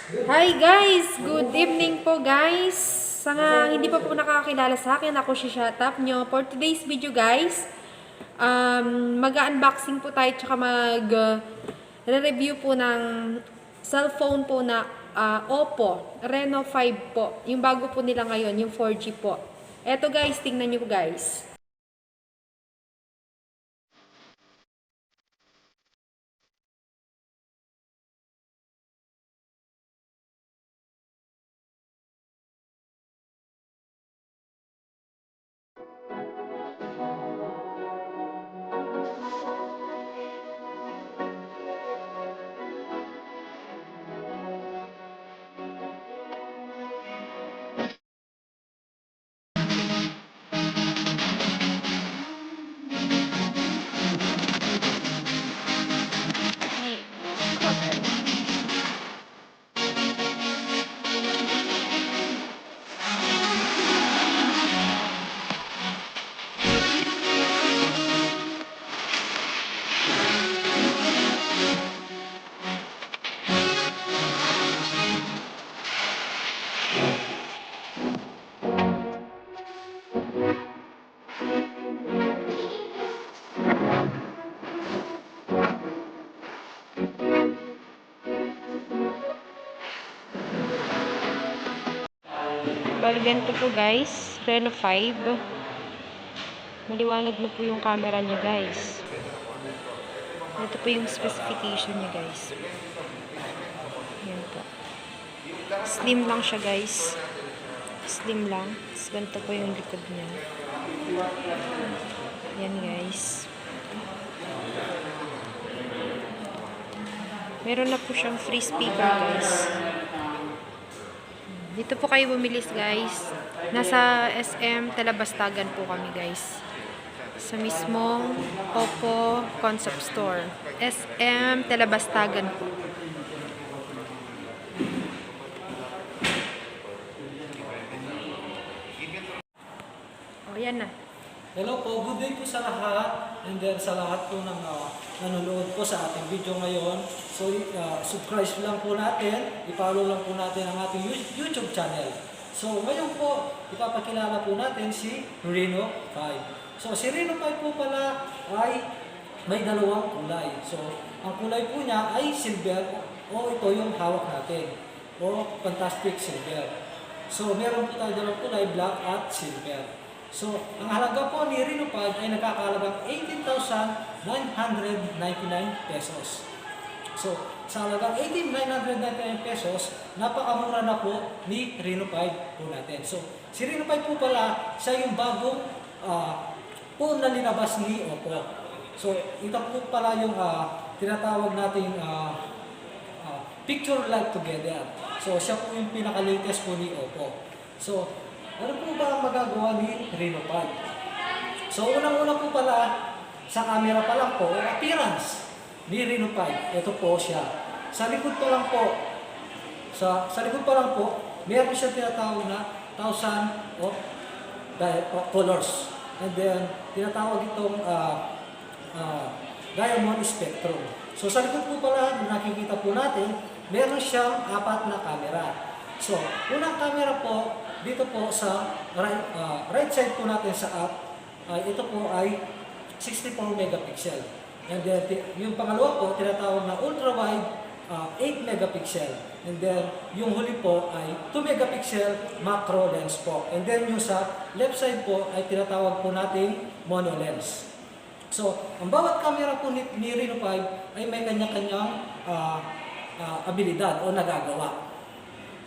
Hi guys! Good evening po guys! Sa nga hindi pa po nakakakilala sa akin, ako si Shatap nyo. For today's video guys, mag-unboxing po tayo tsaka re-review po ng cellphone po na Oppo Reno 5 po. Yung bago po nila ngayon, yung 4G po. Eto guys, tingnan nyo po guys. Bali ganito po guys, Reno 5. Maliwanag na po yung camera niya guys. Ito po yung specification niya guys. Yan po. Slim lang siya guys. Slim lang. Tapos ganito po yung likod niya. Yan guys. Meron na po siyang free speaker guys. Dito po kayo bumili guys. Nasa SM Talabastagan po kami guys. Sa mismong Oppo Concept Store. SM Talabastagan po. O, yan na. Hello po, good day po sa lahat, and then sa lahat po ng nanonood po sa ating video ngayon. So, subscribe lang po natin, i-follow lang po natin ang ating YouTube channel. So, ngayon po, ipapakilala po natin si Reno 5. So, si Reno 5 po pala ay may dalawang kulay. So, ang kulay po niya ay silver, o ito yung hawak natin, o fantastic silver. So, meron po tayo dalawang kulay, black at silver. So, ang halaga po ni Reno 5 ay nagkakahalagang 18,999 pesos. So, sa halagang 18,999 pesos, napakamura na po ni Reno 5 po natin. So, si Reno 5 po pala, siya yung bagong phone na linabas ni Oppo. So, ito po pala yung tinatawag nating picture light together. So, siya po yung pinaka-latest po ni Oppo. So, ano po ba ang magagawa ni Reno 5? So, unang-una po pala, sa camera pa lang po, appearance ni Reno 5. Ito po siya. Sa likod pa lang po, sa likod pa lang po, meron siya tinatawag na 1,000 of colors. And then, tinatawag itong diamond spectrum. So, sa likod po pala, nakikita po natin, meron siyang 4 na camera. So, unang camera po, dito po sa right side po natin sa app, ito po ay 64 megapixel. And then, yung pangalawa po, tinatawag na ultra-wide, 8 megapixel. And then, yung huli po ay 2 megapixel macro lens po. And then, yung sa left side po ay tinatawag po nating mono lens. So, ang bawat camera po ni Reno 5 ay may kanya-kanyang abilidad o nagagawa.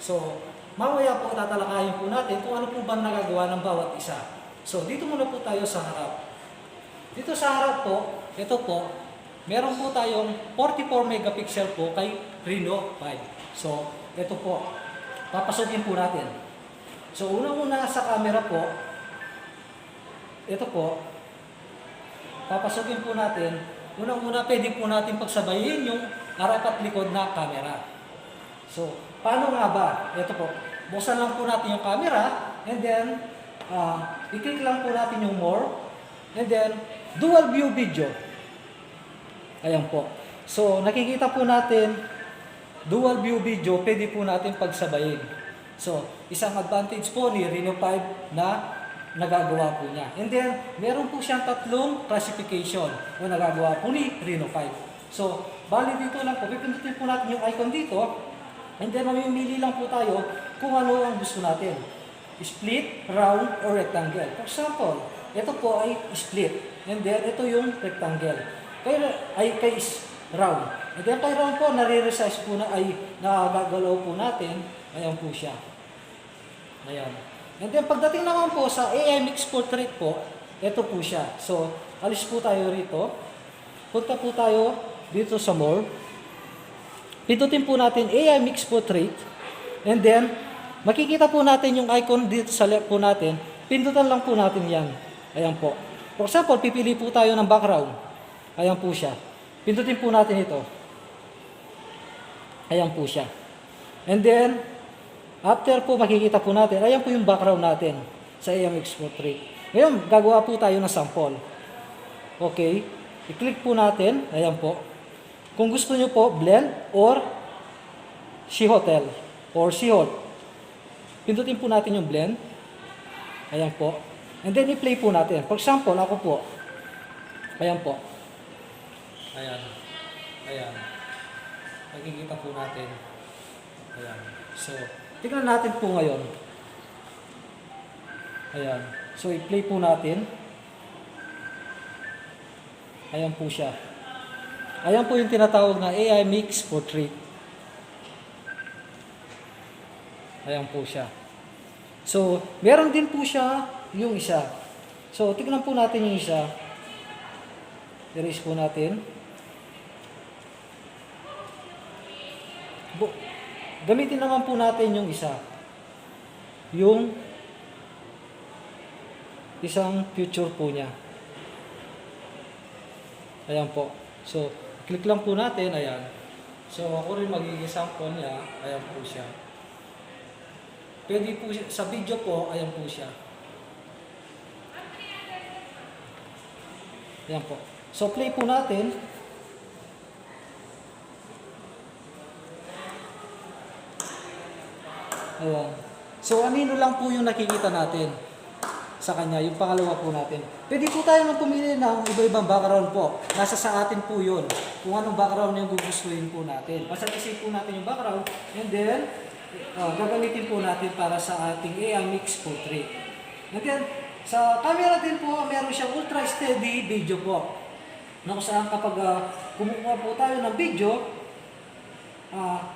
So, mamaya po tatalakayin po natin kung ano po ba nagagawa ng bawat isa. So, dito muna po tayo sa harap. Dito sa harap po, ito po, meron po tayong 44 megapixel po kay Reno 5. So, ito po, papasukin po natin. So, unang-una sa camera po, ito po, papasukin po natin. Unang-una, pwede po natin pagsabayin yung harap at likod na camera. So, paano nga ba? Ito po, buksan lang po natin yung camera, and then, i-click lang po natin yung more, and then, dual view video. Ayan po. So, nakikita po natin dual view video, pwede po natin pagsabayin. So, isang advantage po ni Reno 5 na nagagawa po niya. And then, meron po siyang tatlong classification o nagagawa po ni Reno 5. So, bali dito lang po, pipindutin po natin yung icon dito, and then mamimili lang po tayo kung ano ang gusto natin. Split, round, or rectangle. For example, ito po ay split, and then ito yung rectangle. Kay round. And then kay round po, nare-resize po na ay nagagalaw po natin. Ayan po siya. Ayan. And then pagdating naman po sa AI Mix Portrait po, ito po siya. So, alis po tayo rito. Punta po tayo dito sa more. Pindutin po natin AI Mix Portrait. And then, makikita po natin yung icon dito sa left po natin. Pindutan lang po natin yan. Ayan po. For example, pipili po tayo ng background. Ayan po siya. Pindutin po natin ito. Ayan po siya. And then, after po makikita po natin, ayan po yung background natin sa AMX Portrait. Ngayon, gagawa po tayo ng sample. Okay. I-click po natin. Ayan po. Kung gusto nyo po, blend or She Hotel or She Hot. Pindutin po natin yung blend. Ayan po. And then, i-play po natin. For example, ako po. Ayan po. Ayan. Ayan. Makikita po natin. Ayan. So, tignan natin po ngayon. Ayan. So, i-play po natin. Ayan po siya. Ayan po yung tinatawag na AI Mix Portrait. Ayan po siya. So, meron din po siya yung isa. So, tignan po natin yung isa. Erase po natin. Gamitin naman po natin yung isa. Yung isang future po niya. Ayan po. So, click lang po natin. Ayan. So, ako rin magiging sample niya. Ayan po siya. Pwede po sa video po. Ayan po siya. Ayan po. So, play po natin. Ayan. So, anino lang po yung nakikita natin sa kanya, yung pangalawa po natin. Pwede po tayo nang pumili ng iba-ibang background po. Nasa sa atin po yun. Kung anong background yung gugustuhin po natin. Basta isip po natin yung background, and then, gagamitin po natin para sa ating AI Mix Portrait. And then, sa camera din po, meron siyang ultra steady video po. Na kung saan kapag kumukuha po tayo ng video,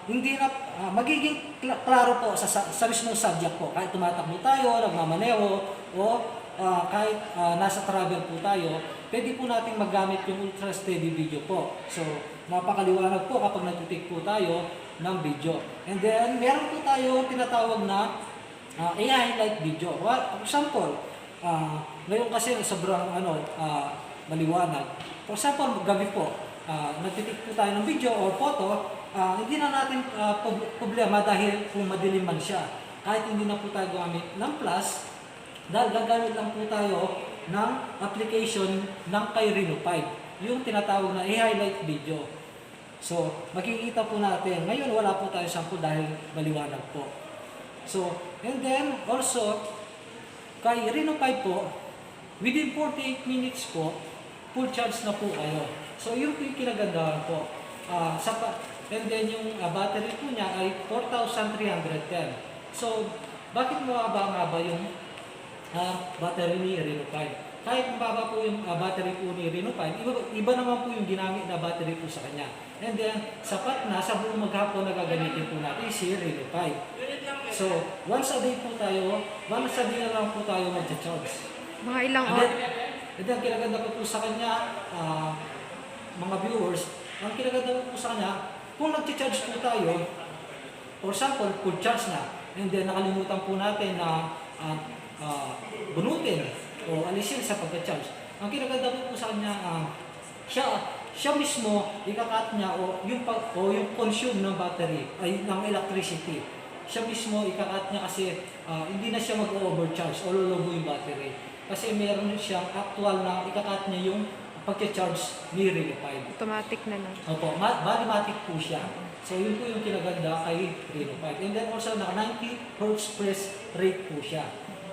hindi na magiging klaro po sa mismong subject po. Kahit tumatakbo tayo, nagmamaneho, o kahit nasa travel po tayo, pwede po natin magamit yung ultra steady video po. So, napakaliwanag po kapag nagtitake po tayo ng video. And then, meron po tayo tinatawag na AI highlight video. For example, ngayon kasi sobrang maliwanag. For example, gabi po, nagtitake po tayo ng video or photo, hindi na natin problema dahil kung madilim man siya. Kahit hindi na po tayo gamit ng plus, dahil gagamit lang po tayo ng application ng kay Reno 5, yung tinatawag na i-highlight video. So, makikita po natin. Ngayon, wala po tayo sample dahil maliwanag po. So, and then, also, kay Reno 5 po, within 48 minutes po, full charge na po kayo. So, yun po yung kinagandahan po. And then, yung battery po niya ay 4,310. So, bakit mababa yung battery ni Reno 5? Kahit mababa po yung battery po ni Reno 5, iba naman po yung ginamit na battery po sa kanya. And then, sapat na sa buong maghapon na gagamitin po natin si Reno 5. So, once a day na lang po tayo mag-charge. Mga ilang oras? And then, kinaganda po sa kanya, mga viewers, ang kinaganda po sa kanya, kung nag-charge po tayo, for example, full charge na, and then nakalimutan po natin na bunutin o alisin sa pagka-charge. Ang kinaganda po sa kanya, siya mismo ikakat niya o yung consume ng battery ay ng electricity. Siya mismo ikakat niya kasi hindi na siya mag-overcharge o lulubo yung battery. Kasi meron siyang actual na ikakat niya yung pag-charge ni Reno 5. Automatic na no. Opo, automatic po siya. So yun po yung kinaganda kay Reno 5. And then also naka 90 Hz press rate po siya.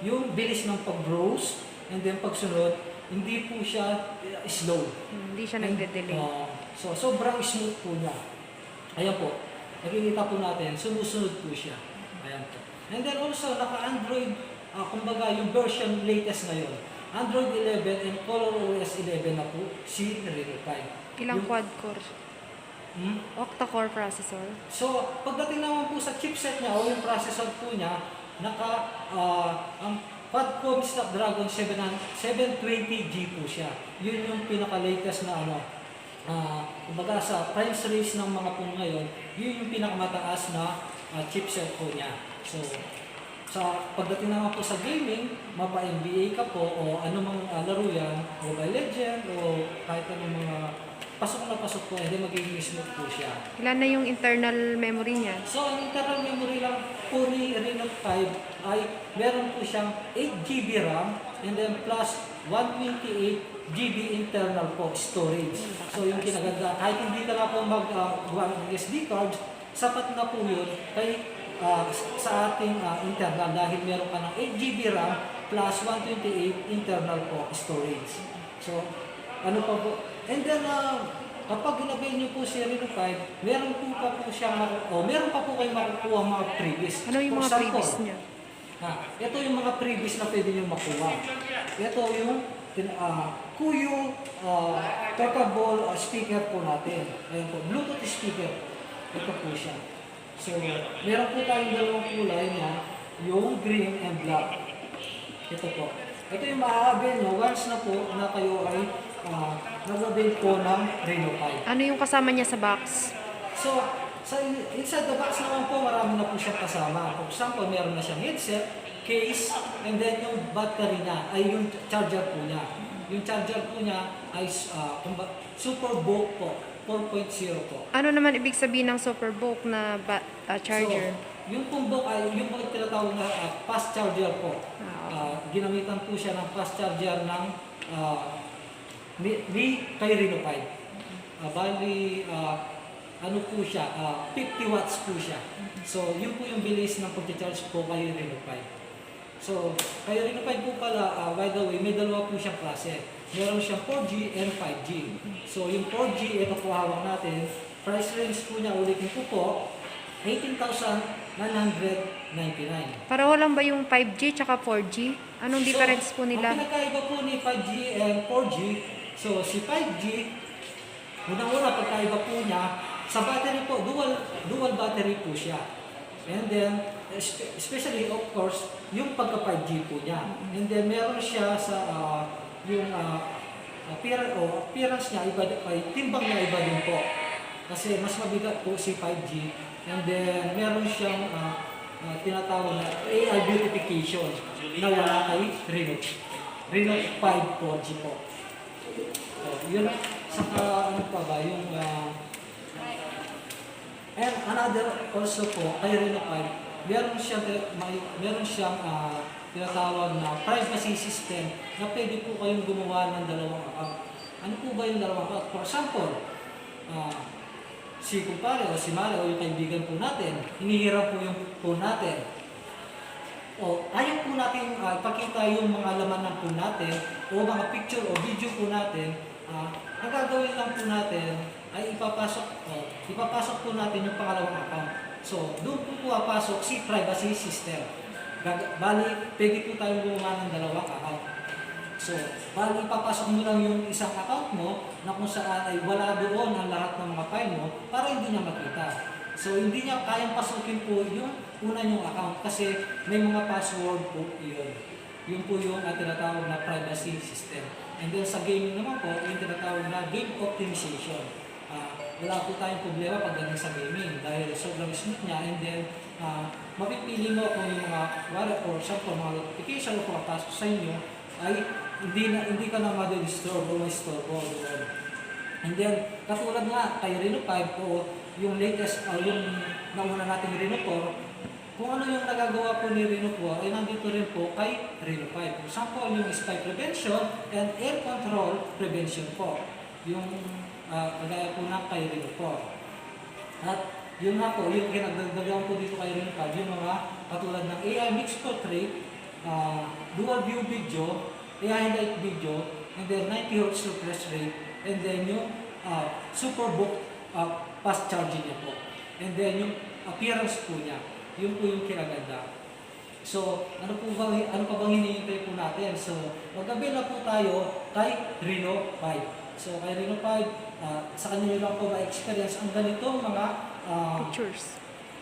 Yung bilis ng pag-browse and then pagsunod, hindi po siya slow. Hindi siya nagde-delay. So sobrang smooth po niya. Ayan po. Nakikita po natin, sumusunod po siya. Ayan po. And then also naka-Android, kumbaga yung version latest ngayon. Android 11 and ColorOS 11 na po si Reno 5. Ilang quad core? Octa-core processor. So, pagdating naman po sa chipset niya o yung processor po niya, ang Quad-Core Snapdragon 720G po siya. Yun yung pinaka-latest na kumbaga sa prime series ng mga po ngayon, yun yung pinakamataas na chipset po niya. So, sa pagdating naman po sa gaming, mapa-NBA ka po o anumang laro yan, Mobile Legend o kahit anong mga pasok na pasok po, hindi magiging smooth po siya. Ilan na yung internal memory niya? So, ang internal memory lang po ni Reno 5 ay meron po siyang 8GB RAM and then plus 128GB internal po storage. So, yung kinaganda, kahit hindi ka na po mag-gawa ng SD card, sapat na po yun kay sa ating internal dahil meron ka ng 8GB RAM plus 128 internal po storage. So, ano pa po? And then, kapag ginabay niyo po si Reno 5, meron pa po kayong makukuha mga previous. Ano yung mga previous niya? Ito yung mga previous na pwede niyo makuha. Ito yung Kuyo portable speaker po natin. Ayan po, Bluetooth speaker. Ito po siya. So, meron po tayong dalawang kulay na yung green and black. Ito po. Ito yung maaabin nyo once na po na kayo ay nag-avail po ng Reno 5. Ano yung kasama niya sa box? So, inside the box naman po, marami na po siyang kasama. For example, meron na siyang headset, case, and then yung battery niya, ay yung charger po niya. Yung charger po niya ay Superbook po, 4.0 po. Ano naman ibig sabihin ng Superbook na charger? So, yung pumbok ay yung mga tinatawag na fast charger po. Ginamitan po siya ng fast charger ng kay Reno 5. Bali, ano po siya, 50 watts po siya. So, yun po yung bilis ng pag-charge po kay Reno 5. So, kay Reno 5 po pala, by the way, may dalawa po siyang klase. Meron siyang 4G and 5G. So, yung 4G, ito po hawak natin. Price range po niya, ulitin ko po, 18,999. Pareho lang ba yung 5G tsaka 4G? Anong difference po nila? Ang pinakaiba po ni 5G and 4G, so si 5G, unang-una pagkaiba po niya, sa battery po, dual battery po siya. And then, especially of course, yung pagka-5G po niya. And then meron siya sa yung appearance niya, timbang niya iba din po. Kasi mas mabigat po si 5G. And then meron siyang tinatawag na AI beautification na wala kay Reno 5 4G po. So, yun, saka ano pa ba, yung and another also po, kay Reno 5, meron siyang tinatawag na privacy system na pwede po kayong gumawa ng dalawang account. Ano po ba yung dalawang account? For example, si kumpare o si Mare o yung kaibigan po natin, hinihirap po yung phone natin. O ayaw po natin ipakita yung mga laman ng phone natin o mga picture o video po natin, ang gagawin lang po natin ay ipapasok po natin yung pangalawang account. So, doon po papasok si privacy system. Bali, pwede po tayong gumawa ng dalawang account. So, bali ipapasok mo lang yung isang account mo na kung saan ay wala doon ang lahat ng mga file mo para hindi niya makita. So, hindi niya kayang pasukin po yung una yung account kasi may mga password po yun. Yun po yung tinatawag na privacy system. And then sa gaming naman po, yung tinatawag na game optimization. Wala po tayong problema pagdating sa gaming dahil sobrang smooth niya and then mapipili mo kung yung mga or sample, mga notification o pumapasok sa inyo ay hindi ka na ma-disturb o ma-store doon. And then, katulad nga kay Reno 5 o yung latest, yung nauna nating Reno 4, kung ano yung nagagawa po ni Reno 4 ay nandito rin po kay Reno 5. For example, yung spy prevention and air control prevention po. Yung kagaya po na kay Reno 4. At yun nga po, yung kinagdagdagan po dito kay Reno 5, yung mga katulad ng AI mixed portrait, dual view video, AI light video, and then 90 Hz refresh rate, and then yung superbook fast charging niya po. And then yung appearance po niya, yun po yung kinaganda. So, ano pa bang hinihintay po natin? So, maggabi na po tayo kay Reno 5. So, kay Reno 5, sa kanya nyo lang po ma-experience ang ganitong mga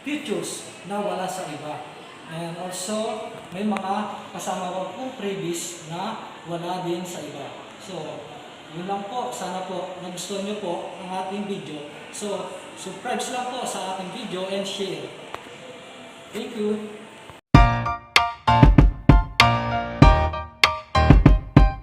features na wala sa iba. And also, may mga kasama ko pong previous na wala din sa iba. So, yun lang po. Sana po nagustuhan nyo po ang ating video. So, subscribe lang po sa ating video and share. Thank you.